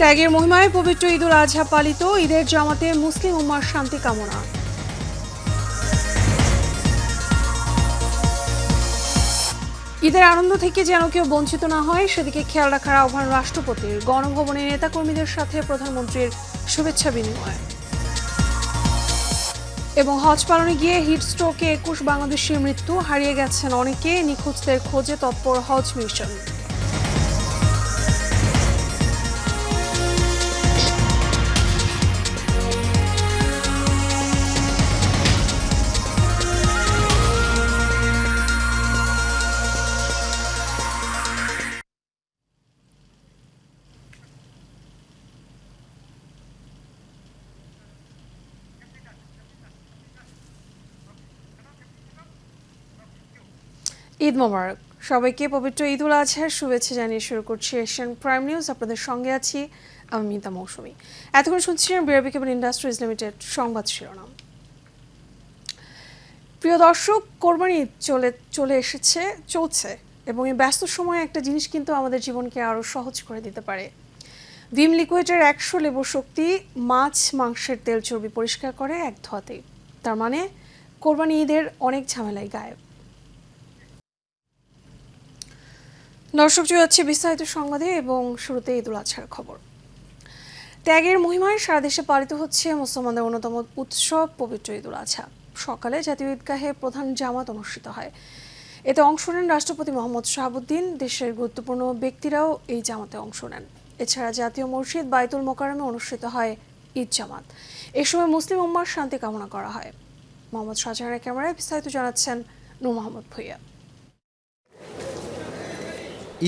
ত্যাগের মহিমায় পবিত্র ঈদুল আজহা পালিত, ঈদের জামাতে মুসলিম উম্মার শান্তি কামনা। ঈদের আনন্দ থেকে যেন কেউ বঞ্চিত না হয় সেদিকে খেয়াল রাখার আহ্বান রাষ্ট্রপতির। গণভবনে নেতাকর্মীদের সাথে প্রধানমন্ত্রীর শুভেচ্ছা বিনিময়। এবং হজ পালনে গিয়ে হিটস্ট্রোকে 21 বাংলাদেশির মৃত্যু, হারিয়ে গেছেন অনেকে, নিখোঁজদের খোঁজে তৎপর হজ মিশন। ঈদ মোবারক সবাইকে। পবিত্র ঈদুল আজহার শুভেচ্ছা জানিয়ে শুরু করছি এশিয়ান প্রাইম নিউজ। আপনাদের সঙ্গে আছি আমি মিতা মৌসুমী। এতক্ষণ শুনছিলেন বিআরবি কেবল ইন্ডাস্ট্রিজ লিমিটেড সংবাদ শিরোনাম। প্রিয় দর্শক, কোরবানি চলছে এবং এই ব্যস্ত সময়ে একটা জিনিস কিন্তু আমাদের জীবনকে আরো সহজ করে দিতে পারে। ভিম লিকুইডের 100 লেবু শক্তি মাছ মাংসের তেল চর্বি পরিষ্কার করে এক ধোয়াতেই। তার মানে কোরবানি ঈদের অনেক ঝামেলাই গায়েব। দর্শক জুড়ে যাচ্ছে বিস্তারিত সংবাদে এবং শুরুতে ঈদুল আজহার খবর। ত্যাগের মহিমায় সারা দেশে পালিত হচ্ছে মুসলমানদের অন্যতম উৎসব পবিত্র ঈদুল আজহা। সকালে জাতীয় ঈদগাহে প্রধান জামাত অনুষ্ঠিত হয়। এতে অংশ নেন রাষ্ট্রপতি মোহাম্মদ শাহাবুদ্দিন। দেশের গুরুত্বপূর্ণ ব্যক্তিরাও এই জামাতে অংশ নেন। এছাড়া জাতীয় মসজিদ বাইতুল মোকাররমে অনুষ্ঠিত হয় ঈদ জামাত। এ সময় মুসলিম উম্মার শান্তি কামনা করা হয়। মোহাম্মদ শাহজাহানের ক্যামেরায় বিস্তারিত জানাচ্ছেন নূর মোহাম্মদ ভূঁইয়া।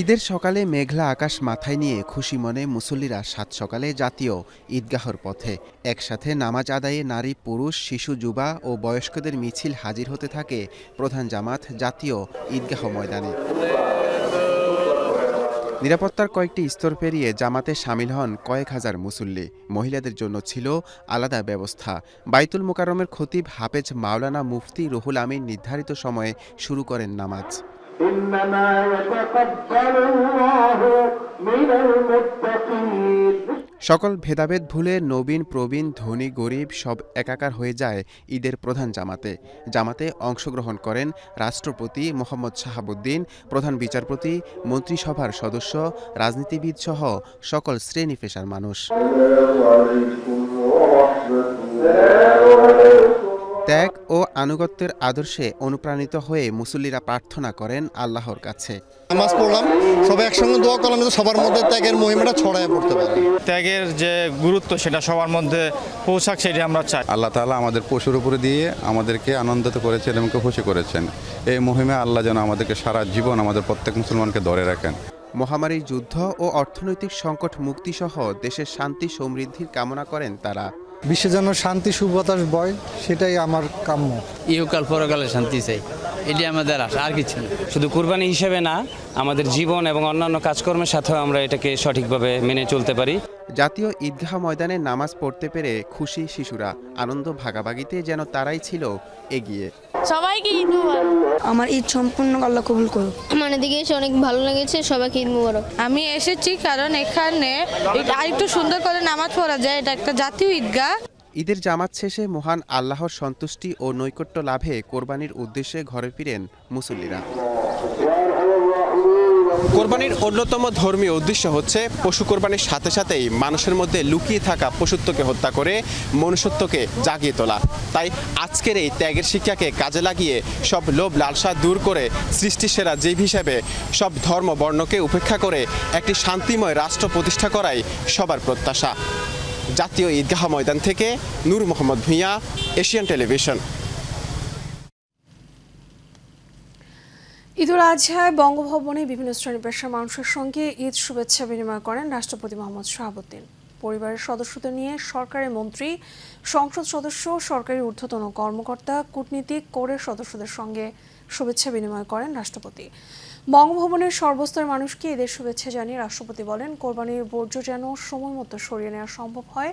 ঈদের সকালে মেঘলা আকাশ মাথায় নিয়ে খুশি মনে মুসল্লিরা সাত সকালে জাতীয় ঈদগাহর পথে। একসাথে নামাজ আদায়ে নারী, পুরুষ, শিশু, যুবা ও বয়স্কদের মিছিল হাজির হতে থাকে প্রধান জামাত জাতীয় ঈদগাহ ময়দানে। নিরাপত্তার কয়েকটি স্তর পেরিয়ে জামাতে সামিল হন কয়েক হাজার মুসল্লি। মহিলাদের জন্য ছিল আলাদা ব্যবস্থা। বাইতুল মোকাররমের খতিব হাফেজ মাওলানা মুফতি রুহুল আমিন নির্ধারিত সময়ে শুরু করেন নামাজ। সকল ভেদাভেদ ভুলে নবীন প্রবীণ ধনী গরিব সব একাকার হয়ে যায় ঈদের প্রধান জামাতে। জামাতে অংশগ্রহণ করেন রাষ্ট্রপতি মোহাম্মদ শাহাবুদ্দিন, প্রধান বিচারপতি, মন্ত্রিসভার সদস্য, রাজনীতিবিদ সহ সকল শ্রেণী পেশার মানুষ। ত্যাগ ও আনুগত্যের আদর্শে অনুপ্রাণিত হয়ে মুসল্লিরা প্রার্থনা করেন আল্লাহর কাছে। নামাজ পড়লাম, সবাই একসঙ্গে দোয়া করলাম সবার মধ্যে ত্যাগের মহিমাটা ছড়ায় পড়তে পারে। ত্যাগের যে গুরুত্ব সেটা সবার মধ্যে পৌঁছাক, সেটি আমরা চাই। আল্লাহ তাআলা আমাদের পশুর উপরে দিয়ে আমাদেরকে আনন্দিত করেছেন এবং খুশি করেছেন। এই মহিমা আল্লাহ যেন আমাদেরকে সারা জীবন আমাদের প্রত্যেক মুসলমানকে ধরে রাখেন। মহামারীর যুদ্ধ ও অর্থনৈতিক সংকট মুক্তিসহ দেশের শান্তি সমৃদ্ধির কামনা করেন তারা। বিশ্বে যেন শান্তি সুবাতাস বয়, সেটাই আমার কাম্য। ইহকাল পরকালে শান্তি চাই, এটি আমাদের আশা, আর কিছু না। শুধু কুরবানি হিসেবে না, আমাদের জীবন এবং অন্যান্য কাজকর্মের সাথেও আমরা এটাকে সঠিকভাবে মেনে চলতে পারি। জাতীয় ঈদগাহ ময়দানে নামাজ পড়তে পেরে খুশি শিশুরা। আনন্দ ভাগাভাগিতে যেন তারাই ছিল এগিয়ে। সবাইকে ঈদ মুবারক। আমার ঈদ সম্পূর্ণ আল্লাহ কবুল করুক। আমার এদিকে এসে অনেক ভালো লেগেছে, সবাইকে ঈদ মুবারক। আমি এসেছি কারণ এখানে আরেকটু সুন্দর করে নামাজ পড়া যায়, এটা একটা জাতীয় ঈদগাহ। ঈদের জামাত শেষে মহান আল্লাহর সন্তুষ্টি ও নৈকট্য লাভে কোরবানির উদ্দেশ্যে ঘরে ফিরেন মুসল্লিরা। কোরবানির অন্যতম ধর্মীয় উদ্দেশ্য হচ্ছে পশু কোরবানির সাথে সাথেই মানুষের মধ্যে লুকিয়ে থাকা পশুত্বকে হত্যা করে মনুষ্যত্বকে জাগিয়ে তোলা। তাই আজকের এই ত্যাগের শিক্ষাকে কাজে লাগিয়ে সব লোভ লালসা দূর করে সৃষ্টির সেরা জীব হিসেবে সব ধর্ম বর্ণকে উপেক্ষা করে একটি শান্তিময় রাষ্ট্র প্রতিষ্ঠা করাই সবার প্রত্যাশা। জাতীয় ঈদগাহ ময়দান থেকে নূর মোহাম্মদ ভূঁইয়া, এশিয়ান টেলিভিশন। ঈদুল আজহায় বঙ্গভবনে বিভিন্ন শ্রেণী পেশার মানুষের সঙ্গে ঈদ শুভেচ্ছা বিনিময় করেন রাষ্ট্রপতি মোহাম্মদ শাহাবুদ্দিন। পরিবারের সদস্যদের নিয়ে সরকারি মন্ত্রী, সংসদ সদস্য, সরকারি ঊর্ধ্বতন কর্মকর্তা, কূটনীতিক, কোরের সদস্যদের সঙ্গে শুভেচ্ছা বিনিময় করেন রাষ্ট্রপতি। বঙ্গভবনের সর্বস্তরের মানুষকে ঈদের শুভেচ্ছা জানিয়ে রাষ্ট্রপতি বলেন, কোরবানির বর্জ্য যেন সময় মতো সরিয়ে নেওয়া সম্ভব হয়,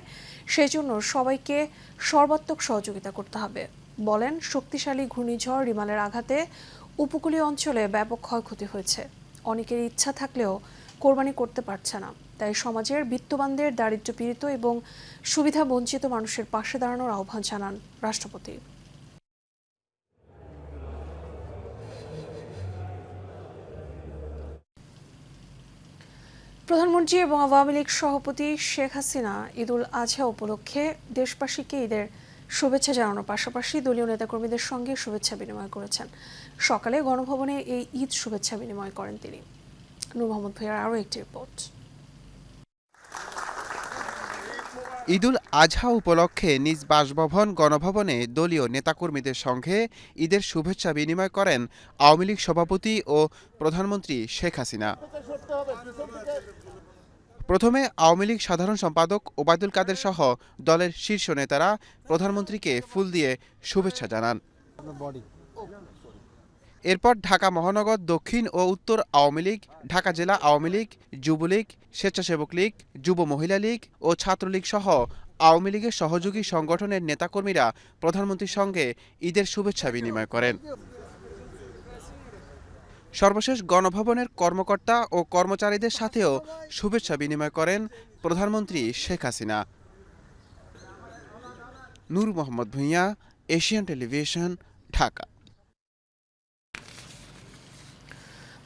সেই জন্য সবাইকে সর্বাত্মক সহযোগিতা করতে হবে। বলেন, শক্তিশালী ঘূর্ণিঝড় রিমালের আঘাতে উপকূলীয় অঞ্চলে ব্যাপক ক্ষয়ক্ষতি হয়েছে। অনেকের ইচ্ছা থাকলেও কোরবানি করতে পারছে না। তাই সমাজের বিত্তবানদের, দারিদ্র্য পীড়িত এবং সুবিধা বঞ্চিত মানুষের পাশে দাঁড়ানোর আহ্বান জানান রাষ্ট্রপতি। প্রধানমন্ত্রী এবং আওয়ামী লীগ সভাপতি শেখ হাসিনা ঈদুল আজহা উপলক্ষে দেশবাসীকে ঈদের শুভেচ্ছা জানানোর পাশাপাশি দলীয় নেতাকর্মীদের সঙ্গে শুভেচ্ছা বিনিময় করেছেন। সকালে গণভবনে এই ঈদ শুভেচ্ছা বিনিময় করেন তিনি। নূর মোহাম্মদ ভূঁইয়ার আরও একটি রিপোর্ট। ঈদুল আজহা উপলক্ষে নিজ বাসভবন গণভবনে দলীয় নেতাকর্মীদের সঙ্গে ঈদের শুভেচ্ছা বিনিময় করেন আওয়ামী লীগ সভাপতি ও প্রধানমন্ত্রী শেখ হাসিনা। প্রথমে আওয়ামী লীগ সাধারণ সম্পাদক ওবায়দুল কাদের সহ দলের শীর্ষ নেতারা প্রধানমন্ত্রীকে ফুল দিয়ে শুভেচ্ছা জানান। এরপর ঢাকা মহানগর দক্ষিণ ও উত্তর আওয়ামী লীগ, ঢাকা জেলা আওয়ামী লীগ, যুবলীগ, স্বেচ্ছাসেবক লীগ, যুব মহিলা লীগ ও ছাত্রলীগ সহ আওয়ামী লীগের সহযোগী সংগঠনের নেতাকর্মীরা প্রধানমন্ত্রীর সঙ্গে ঈদের শুভেচ্ছা বিনিময় করেন। সর্বশেষ গণভবনের কর্মকর্তা ও কর্মচারীদের সাথেও শুভেচ্ছা বিনিময় করেন প্রধানমন্ত্রী শেখ হাসিনা। নূর মোহাম্মদ ভূঁইয়া, এশিয়ান টেলিভিশন, ঢাকা।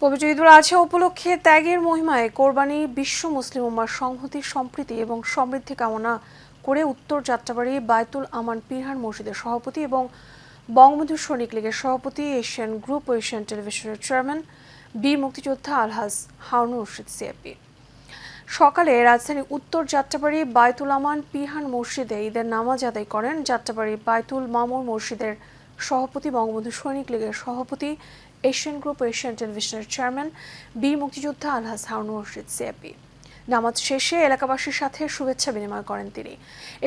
পবিত্র ঈদুল আজহা উপলক্ষে ত্যাগের মহিমায় কোরবানি বিশ্ব মুসলিম উম্মার সংহতি, সম্প্রীতি এবং সমৃদ্ধি কামনা করে উত্তর যাত্রাবাড়ি বায়তুল আমান পীরহান মসজিদের সভাপতি এবং বঙ্গবন্ধু সৈনিক লীগের সভাপতি, এশিয়ান গ্রুপ ও এশিয়ান টেলিভিশনের চেয়ারম্যান বীর মুক্তিযোদ্ধা আলহাজ হারুনুর রশিদ সিএপি সকালে রাজধানী উত্তর যাত্রাবাড়ি বায়তুল আমান পীরহান মসজিদে ঈদের নামাজ আদায় করেন। যাত্রাবাড়ি বায়তুল মামুর মসজিদের সভাপতি, বঙ্গবন্ধু সৈনিক লীগের সভাপতি, এশিয়ান গ্রুপ ও এশিয়ান টেলিভিশনের চেয়ারম্যান বীর মুক্তিযোদ্ধা আলহাজ হারুনুর রশিদ সিএপি নামাজ শেষে এলাকাবাসীর সাথে শুভেচ্ছা বিনিময় করেন তিনি।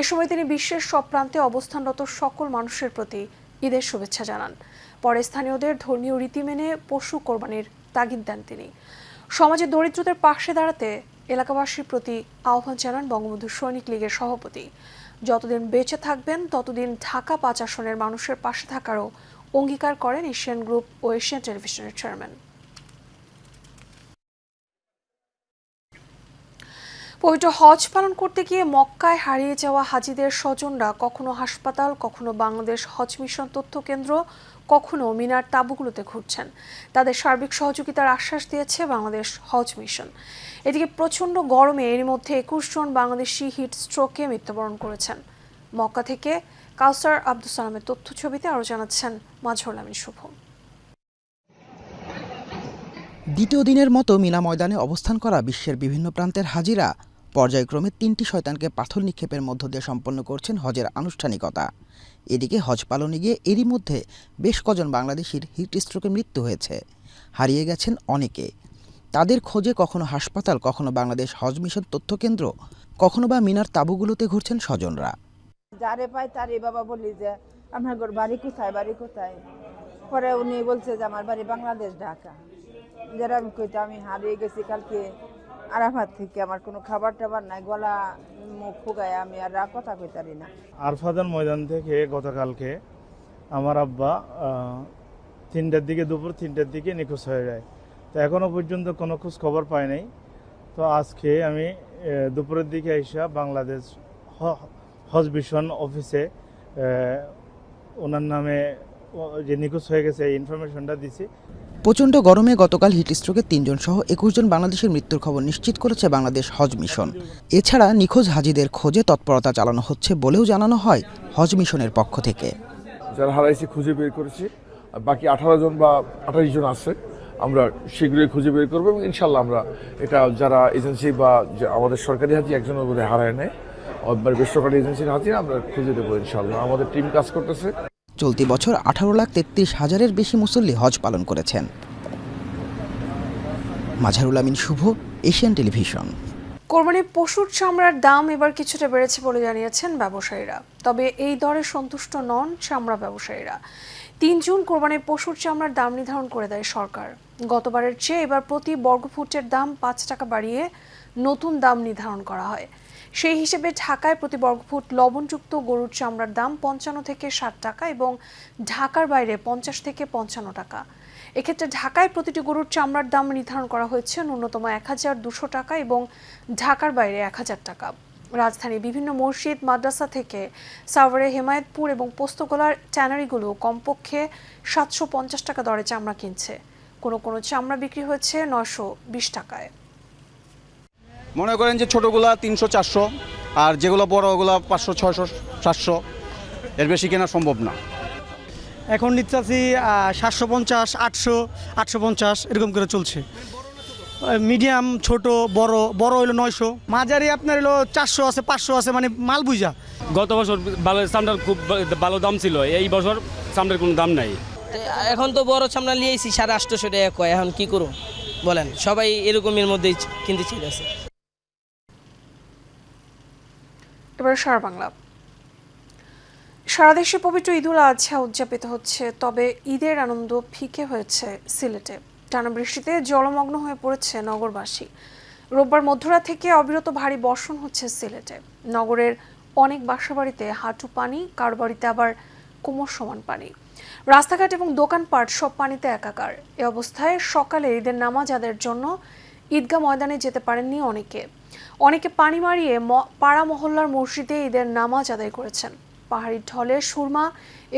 এ সময় তিনি বিশ্বের সব প্রান্তে অবস্থানরত সকল মানুষের প্রতি ঈদের শুভেচ্ছা জানান। পরে স্থানীয়দের ধর্মীয় রীতি মেনে পশু কোরবানির তাগিদ দেন তিনি। সমাজে দরিদ্রদের পাশে দাঁড়াতে এলাকাবাসীর প্রতি আহ্বান জানান বঙ্গবন্ধু সৈনিক লীগের সভাপতি। যতদিন বেঁচে থাকবেন ততদিন ঢাকা ৫ আসনের মানুষের পাশে থাকারও অঙ্গীকার করেন এশিয়ান গ্রুপ ও এশিয়ান টেলিভিশনের চেয়ারম্যান। পবিত্র হজ পালন করতে গিয়ে মক্কায় হারিয়ে যাওয়া হাজিদের স্বজনরা কখনো হাসপাতাল, কখনো বাংলাদেশ হজ মিশন তথ্য কেন্দ্র, কখনো মিনার তাঁবুগুলোতে ঘুরছেন। তাদের সার্বিক সহযোগিতার আশ্বাস দিয়েছে বাংলাদেশ হজ মিশন। এদিকে প্রচণ্ড গরমে এরই মধ্যে ২১ জন বাংলাদেশি হিট স্ট্রোকে মৃত্যুবরণ করেছেন। মক্কা থেকে কাউসার আব্দুল সালামের তথ্য ছবিতে আরও জানাচ্ছেন মাজহারুল আমিন শুভ। দ্বিতীয় দিনের মতো মিনা ময়দানে অবস্থান করা বিশ্বের বিভিন্ন প্রান্তের হাজিরা পর্যায়ক্রমে ৩টি শয়তানকে পাথর নিক্ষেপের মধ্য দিয়ে সম্পন্ন করছেন হজের আনুষ্ঠানিকতা। এদিকে হজ পালনে গিয়ে এরই মধ্যে বেশ কজন বাংলাদেশির হিট স্ট্রোকে মৃত্যু হয়েছে। হারিয়ে গেছেন অনেকে। তাদের খোঁজে কখনো হাসপাতাল, কখনো বাংলাদেশ হজ মিশন তথ্য কেন্দ্র, কখনো বা মিনার তাঁবুগুলোতে ঘুরছেন স্বজনরা। যারে পাই তারে বাবা বলি যে আমার বাড়ি কোথায়, বাড়ি কোথায়। পরে উনি বলছে যে আমার বাড়ি বাংলাদেশ, ঢাকা। যারা আমি কইতে আমি হারিয়ে গেছি কালকে আরাফাত থেকে, আমার কোনো খাবার টাবার নাই, গলা মুখ ফুগায় আমি আর কথা কইতারি না। আরফাদান ময়দান থেকে গতকালকে আমার আব্বা 3টার দিকে, দুপুর 3টার দিকে নিখোঁজ হয়ে যায়। তো এখনও পর্যন্ত কোনো খোঁজ খবর পাই নাই। তো আজকে আমি দুপুরের দিকে এসে বাংলাদেশ হজ মিশন অফিসে ওনার নামে যে নিখোঁজ হয়ে গেছে এই ইনফরমেশনটা দিছি। প্রচণ্ড গরমে গতকাল হিট স্ট্রোকে ৩ জন সহ ২১ জন বাংলাদেশের মৃত্যুর খবর নিশ্চিত করেছে বাংলাদেশ হজ মিশন। এছাড়া নিখোঁজ হাজিদের খোঁজে তৎপরতা চালানো হচ্ছে বলেও জানানো হয় হজ মিশনের পক্ষ থেকে। যারা হারাইছে খুঁজে বের করেছি, বাকি 18 জন বা 28 জন আছে, আমরা শীঘ্রই খুঁজে বের করবো এবং ইনশাল্লাহ আমরা এটা যারা এজেন্সি বা আমাদের সরকারি হাজি একজনের মধ্যে হারায় নেয়, বেসরকারি এজেন্সির হাজিরা আমরা খুঁজে দেবো ইনশাল্লাহ। আমাদের টিম কাজ করতেছে। চলতি বছর 18,33,000-এর বেশি মুসল্লি হজ পালন করেছেন। মাজহারুল আমিন শুভ, এশিয়ান টেলিভিশন। কোরবানির পশুর চামড়ার দাম এবার কিছুটা বেড়েছে বলে জানিয়েছেন ব্যবসায়ীরা। তবে এই দরে সন্তুষ্ট নন চামড়া ব্যবসায়ীরা। ৩ জুন কোরবানির পশুর চামড়ার দাম নির্ধারণ করে দেয় সরকার। গতবারের চেয়ে এবার প্রতি বর্গফুটের দাম 5 টাকা বাড়িয়ে নতুন দাম নির্ধারণ করা হয়। সেই হিসেবে ঢাকায় প্রতি বর্গফুট লবণযুক্ত গরুর চামড়ার দাম 55 থেকে 60 টাকা এবং ঢাকার বাইরে 50 থেকে 55 টাকা। এক্ষেত্রে ঢাকায় প্রতিটি গরুর চামড়ার দাম নির্ধারণ করা হয়েছে ন্যূনতম ১,২০০ টাকা এবং ঢাকার বাইরে ১,০০০ টাকা। রাজধানীর বিভিন্ন মসজিদ, মাদ্রাসা থেকে সাভারে, হেমায়েতপুর এবং পোস্তগোলার ট্যানারিগুলো কমপক্ষে ৭৫০ টাকা দরে চামড়া কিনছে। কোনো কোনো চামড়া বিক্রি হয়েছে ৯২০ টাকায়। মনে করেন যে ছোটোগুলা ৩০০-৪০০, আর যেগুলো বড়গুলা ৫০০-৬০০-৭০০, এর বেশি কেনা সম্ভব না। এখন নিতে চাচ্ছি ৭৫০, ৮০০, ৮৫০ এরকম করে চলছে। মিডিয়াম, ছোট, বড় হলো ৯০০, মাঝারি আপনার হলো ৪০০ আছে, 500 আছে, মানে মাল বুঝা। গত বছর ভালো চামড়ার খুব ভালো দাম ছিল, এই বছর চামড়ার কোনো দাম নাই। এখন তো বড় চামড়া নিয়েছি 850 টাকা কয়, এখন কি করুন বলেন, সবাই এরকমের মধ্যেই কিনতে চাইছে। এবার সারা বাংলা। সারা দেশে পবিত্র ঈদুল আজহা উদযাপিত হচ্ছে, তবে ঈদের আনন্দ ফিকে হয়েছে সিলেটে। টানা বৃষ্টিতে জলমগ্ন হয়ে পড়েছে নগরবাসী। রোববার মধ্যরাত থেকে অবিরত ভারী বর্ষণ হচ্ছে সিলেটে। নগরের অনেক বাসাবাড়িতে হাঁটু পানি, কারো বাড়িতে আবার কোমর সমান পানি। রাস্তাঘাট এবং দোকানপাট সব পানিতে একাকার। এ অবস্থায় সকালে ঈদের নামাজ আদায়ের জন্য ঈদগাহ ময়দানে যেতে পারেননি অনেকে পানি মারিয়ে পাড়া মহল্লার মসজিদে ঈদের নামাজ আদায় করেছেন। পাহাড়ি ঢলে সুরমা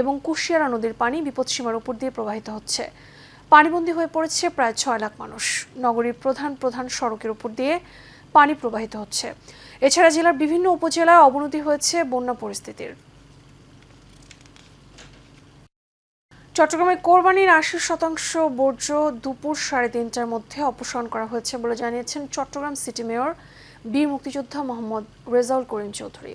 এবং কুশিয়ারা নদীর পানি বিপদসীমার উপর দিয়ে প্রবাহিত হচ্ছে। পানিবন্দী হয়ে পড়েছে প্রায় ৬ লাখ মানুষ। নগরীর প্রধান সড়কের উপর দিয়ে পানি প্রবাহিত হচ্ছে। এছাড়া জেলার বিভিন্ন উপজেলায় অবনতি হয়েছে বন্যা পরিস্থিতির। চট্টগ্রামে কোরবানির ৮০% বর্জ্য দুপুর ৩:৩০টার মধ্যে অপসারণ করা হয়েছে বলে জানিয়েছেন চট্টগ্রাম সিটি মেয়র বীর মুক্তিযোদ্ধা মোহাম্মদ রেজাউল করিম চৌধুরী।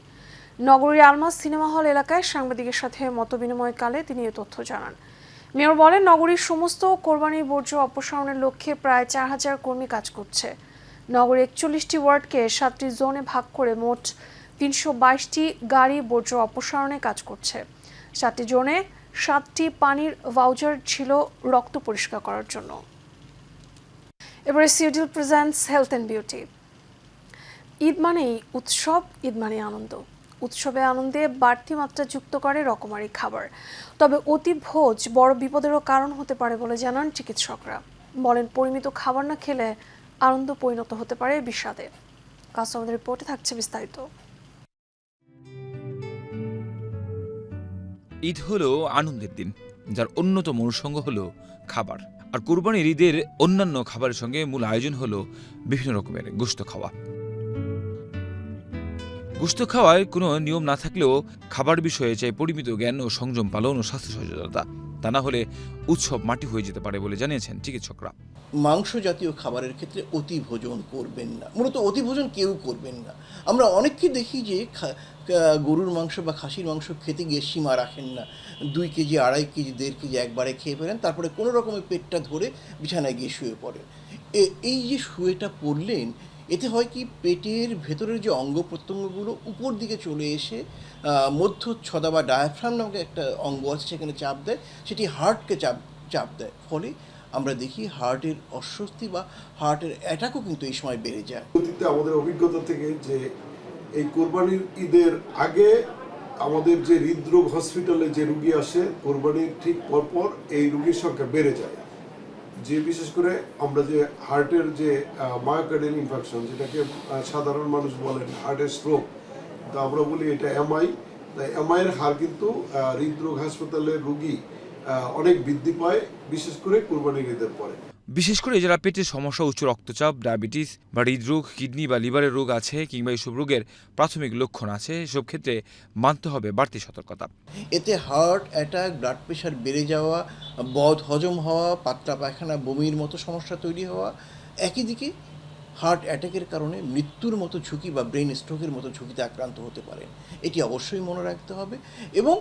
নগরীর আলমাস সিনেমা হল এলাকায় সাংবাদিকের সাথে মতবিনিময়কালে তিনি এ তথ্য জানান। মেয়র বলেন, নগরীর সমস্ত কোরবানির বর্জ্য অপসারণের লক্ষ্যে প্রায় ৪,০০০ কর্মী কাজ করছে। নগরীর ৪১টি ওয়ার্ডকে ৭টি জোনে ভাগ করে মোট ৩২২টি গাড়ি বর্জ্য অপসারণে কাজ করছে। ৭টি জোনে 7টি পানির ভাউচার ছিল রক্ত পরিষ্কার করার জন্য। এবারে schedule presents health and beauty. Eid মানেই উৎসব, ঈদ মানে আনন্দ। উৎসবে আনন্দে বাড়তি মাত্রা যুক্ত করে রকমারি খাবার। তবে অতি ভোজ বড় বিপদেরও কারণ হতে পারে বলে জানান চিকিৎসকরা। বলেন, পরিমিত খাবার না খেলে আনন্দ পরিণত হতে পারে বিষাদে। কাস্টমারদের রিপোর্টে থাকছে বিস্তারিত। ঈদ হলো আনন্দের দিন, যার অন্যতম অনুষঙ্গ হলো খাবার। আর কুরবানির ঈদের অন্যান্য খাবারের সঙ্গে মূল আয়োজন হলো বিভিন্ন রকমের গোশত খাওয়া। গোশত খাওয়ার কোনো নিয়ম না থাকলেও খাবার বিষয়ে চাই পরিমিত জ্ঞান ও সংযম পালন ও স্বাস্থ্য সচেতনতা। তা না হলে উৎসব মাটি হয়ে যেতে পারে বলে জানিয়েছেন চিকিৎসকরা। মাংস জাতীয় খাবারের ক্ষেত্রে অতি ভোজন করবেন না, মূলত অতি ভোজন কেউ করবেন না। আমরা অনেককে দেখি যে গরুর মাংস বা খাসির মাংস খেতে গিয়ে সীমা রাখেন না, 2 কেজি, 2.5 কেজি, 1.5 কেজি একবারে খেয়ে ফেলেন, তারপরে কোনো রকমের পেটটা ধরে বিছানায় গিয়ে শুয়ে পড়েন। এই যে শুয়েটা পড়লেন, এতে হয় কি, পেটের ভেতরের যে অঙ্গ প্রত্যঙ্গগুলো উপর দিকে চলে এসে মধ্যচ্ছদা বা ডায়াফ্রাম নামক একটা অঙ্গ আছে, সেখানে চাপ দেয়, সেটি হার্টকে চাপ দেয়। ফলে আমরা দেখি হার্টের অস্বস্তি বা হার্টের অ্যাটাকও কিন্তু এই সময় বেড়ে যায়। অতীতে আমাদের অভিজ্ঞতা থেকে যে এই কোরবানির ঈদের আগে আমাদের যে হৃদরোগ হসপিটালে যে রুগী আসে, কোরবানির ঠিক পরপর এই রুগীর সংখ্যা বেড়ে যায়। যে বিশেষ করে আমরা যে হার্টের যে মায়োকার্ডিয়াল ইনফেকশন, যেটাকে সাধারণ মানুষ বলেন হার্টের স্ট্রোক, তো আমরা বলি এটা এমআই। তাই এমআইয়ের হার কিন্তু হৃদরোগ হাসপাতালের রুগী অনেক বৃদ্ধি পায়, বিশেষ করে কোরবানির ঈদের পরে। বিশেষ করে যারা পেটের সমস্যা, উচ্চ রক্তচাপ, ডায়াবেটিস বা হৃদরোগ, কিডনি বা লিভারের রোগ আছে, কিংবা এইসব রোগের প্রাথমিক লক্ষণ আছে, এসব ক্ষেত্রে মানতে হবে বাড়তি সতর্কতা। এতে হার্ট অ্যাটাক, ব্লাড প্রেশার বেড়ে যাওয়া, বদ হজম হওয়া, পাতলা পায়খানা, বমির মতো সমস্যা তৈরি হওয়া, একই দিকে হার্ট অ্যাটাকের কারণে মৃত্যুর মতো ঝুঁকি বা ব্রেন স্ট্রোকের মতো ঝুঁকিতে আক্রান্ত হতে পারেন। এটি অবশ্যই মনে রাখতে হবে। এবং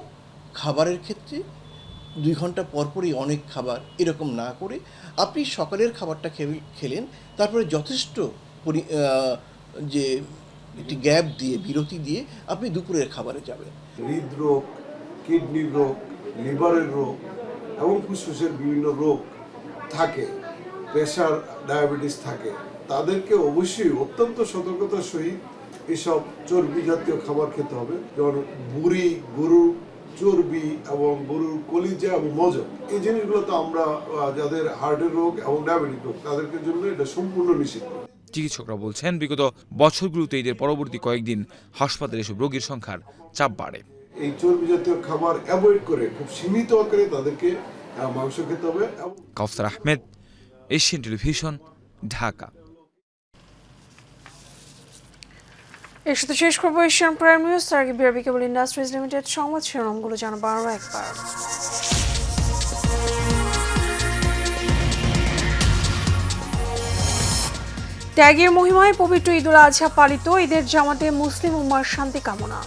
খাবারের ক্ষেত্রে 2 ঘন্টা পরপরই অনেক খাবার এরকম না করে আপনি সকালের খাবারটা খেলেন, তারপরে যথেষ্ট যে একটি গ্যাপ দিয়ে, বিরতি দিয়ে আপনি দুপুরের খাবারে যাবেন। হৃদরোগ, কিডনির রোগ, লিভারের রোগ এবং ফুসফুসের বিভিন্ন রোগ থাকে, প্রেশার, ডায়াবেটিস থাকে, তাদেরকে অবশ্যই অত্যন্ত সতর্কতার সহিত এসব চর্বি জাতীয় খাবার খেতে হবে। যেমন বুড়ি, গরু চর্বি এবং গরুর কলিজা এবং মজা, এই জিনিসগুলো তো আমরা যাদের হার্টের রোগ এবং ডায়াবেটিক রোগ তাদেরকে জন্য এটা সম্পূর্ণ নিষিদ্ধ। চিকিৎসকরা বলছেন বিগত বছরগুলোতে ঈদের পরবর্তী কয়েকদিন হাসপাতালে এসব রোগীর সংখ্যার চাপ বাড়ে। এই চর্বি জাতীয় খাবার অ্যাভয়েড করে খুব সীমিত আকারে তাদেরকে মাংস খেতে হবে। কাউসার আহমেদ, এশিয়ান টেলিভিশন, ঢাকা। এর সাথে শেষ করবো এশিয়ান প্রাইম নিউজ। তার আগে বিআরবি কেবল ইন্ডাস্ট্রিজ লিমিটেড সংবাদ শিরোনামগুলো জানাবো আরও একবার। ত্যাগের মহিমায় পবিত্র ঈদুল আজহা পালিত, ঈদের জামাতে মুসলিম উম্মার শান্তি কামনা।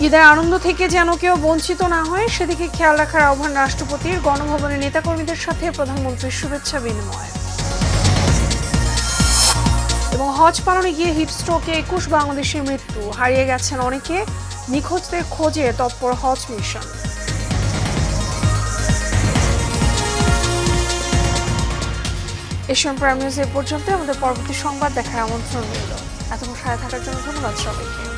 ঈদের আনন্দ থেকে যেন কেউ বঞ্চিত না হয় সেদিকে খেয়াল রাখার আহ্বান রাষ্ট্রপতির। গণভবনের নেতাকর্মীদের সাথে প্রধানমন্ত্রীর শুভেচ্ছা বিনিময়। এবং হজ পালনে গিয়ে হিটস্ট্রোকে 21 বাংলাদেশের মৃত্যু, হারিয়ে গেছেন অনেকে, নিখোঁজদের খোঁজে তৎপর হজ মিশন। এশিয়ান প্রাইম নিউজ এ পর্যন্ত। আমাদের পরবর্তী সংবাদ দেখার আমন্ত্রণ রইল। এতক্ষণ সাথে থাকার জন্য ধন্যবাদ সবাইকে।